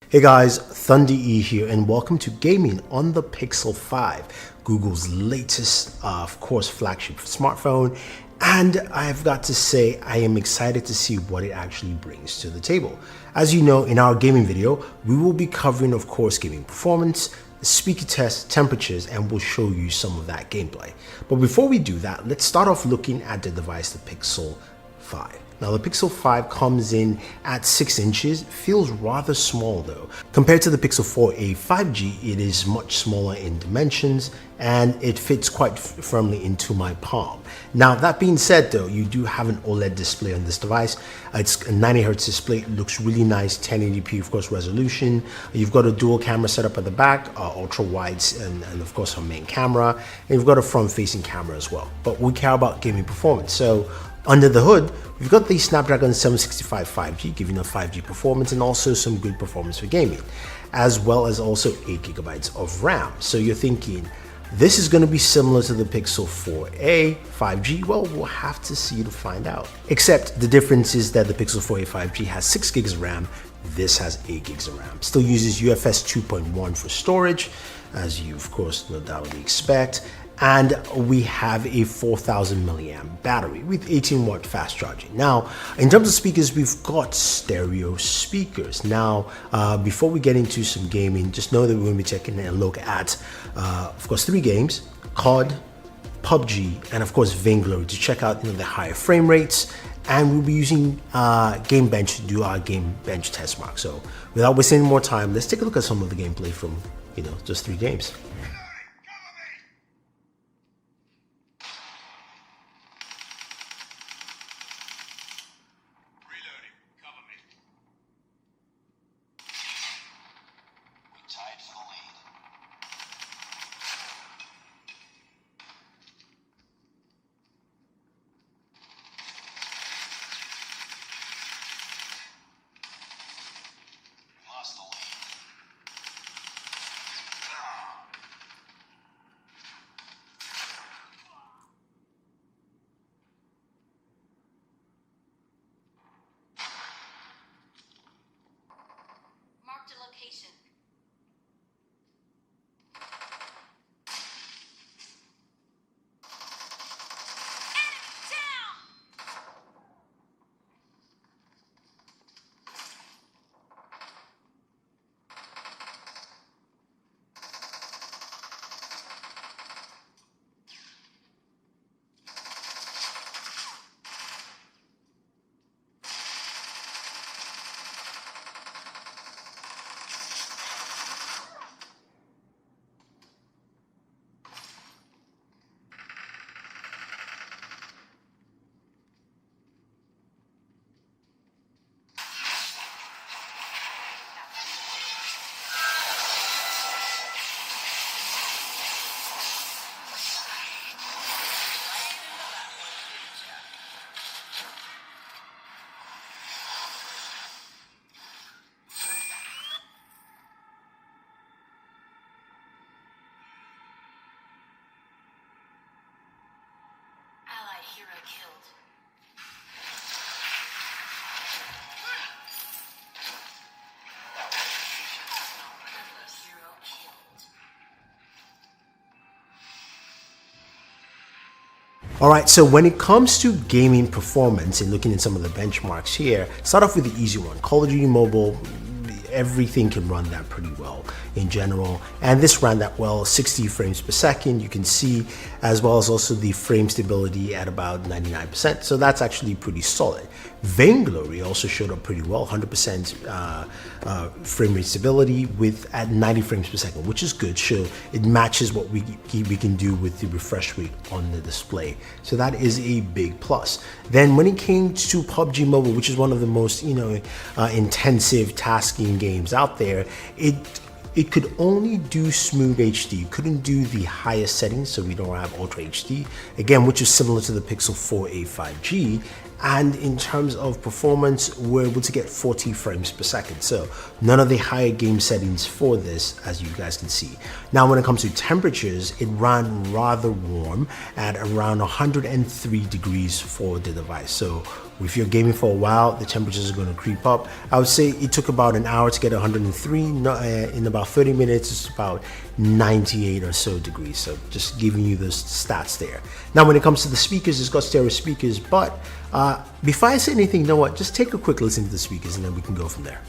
Hey guys, Thunder E here and welcome to Gaming on the Pixel 5, Google's latest, of course, flagship smartphone. And I've got to say, I am excited to see what it actually brings to the table. As you know, in our gaming video, we will be covering, of course, gaming performance, speaker tests, temperatures, and we'll show you some of that gameplay. But before we do that, let's start off looking at the device, the Pixel 5. Now the Pixel 5 comes in at 6 inches, feels rather small though. Compared to the Pixel 4a 5G, it is much smaller in dimensions and it fits quite firmly into my palm. Now that being said though, you do have an OLED display on this device. It's a 90Hz display, it looks really nice, 1080p of course resolution. You've got a dual camera setup at the back, ultra wides and of course our main camera. And you've got a front facing camera as well. But we care about gaming performance. So under the hood, we've got the Snapdragon 765 5G, giving a 5G performance and also some good performance for gaming, as well as also 8GB of RAM. So you're thinking, this is going to be similar to the Pixel 4a 5G? Well, we'll have to see to find out. Except the difference is that the Pixel 4a 5G has 6GB of RAM, this has 8GB of RAM. Still uses UFS 2.1 for storage, as you of course no doubt would expect. And we have a 4000 milliamp battery with 18-watt fast charging. Now, in terms of speakers, we've got stereo speakers. Now, before we get into some gaming, just know that we're going to be taking a look at, of course, 3 games: COD, PUBG, and of course, Vainglory to check out the higher frame rates. And we'll be using Game Bench to do our Game Bench test mark. So, without wasting any more time, let's take a look at some of the gameplay from, just 3 games. Tied for the lead. We lost the lead. Marked a location. Hero killed. Hero killed. Alright, so when it comes to gaming performance and looking at some of the benchmarks here, start off with the easy one. Call of Duty Mobile, everything can run that pretty well in general, and this ran that well, 60 frames per second, you can see, as well as also the frame stability at about 99%, so that's actually pretty solid. Vainglory also showed up pretty well, 100% frame rate stability with at 90 frames per second, which is good. So it matches what we can do with the refresh rate on the display, so that is a big plus. Then when it came to PUBG Mobile, which is one of the most intensive tasking games out there, it could only do smooth HD, couldn't do the highest settings, so we don't have Ultra HD, again, which is similar to the Pixel 4a 5G. And in terms of performance, we're able to get 40 frames per second. So none of the higher game settings for this, as you guys can see. Now, when it comes to temperatures, it ran rather warm at around 103 degrees for the device. So If you're gaming for a while, the temperatures are going to creep up. I would say it took about an hour to get 103. In about 30 minutes, it's about 98 or so degrees. So just giving you those stats there. Now, when it comes to the speakers, it's got stereo speakers. But before I say anything, you know what? Just take a quick listen to the speakers and then we can go from there.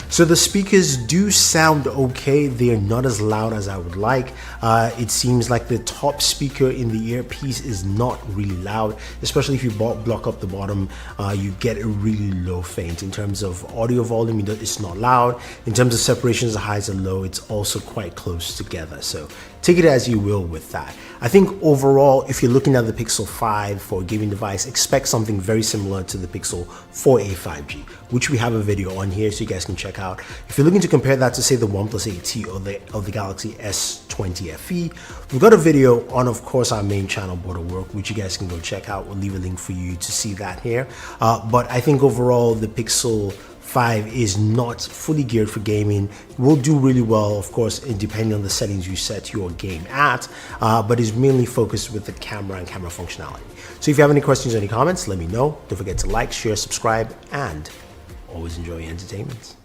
So the speakers do sound okay. They're not as loud as I would like. It seems like the top speaker in the earpiece is not really loud, especially if you block up the bottom, you get a really low faint. In terms of audio volume, it's not loud. In terms of separations, the highs and low, it's also quite close together. So take it as you will with that. I think overall, if you're looking at the Pixel 5 for a gaming device, expect something very similar to the Pixel 4a 5G, which we have a video on here so you guys can check out. If you're looking to compare that to say the OnePlus 8T or the Galaxy S20 FE, we've got a video on, of course, our main channel, Border Work, which you guys can go check out. We'll leave a link for you to see that here. But I think overall, the Pixel 5 is not fully geared for gaming. It will do really well, of course, depending on the settings you set your game at, but is mainly focused with the camera and camera functionality. So if you have any questions or any comments, let me know. Don't forget to like, share, subscribe, and always enjoy your entertainment.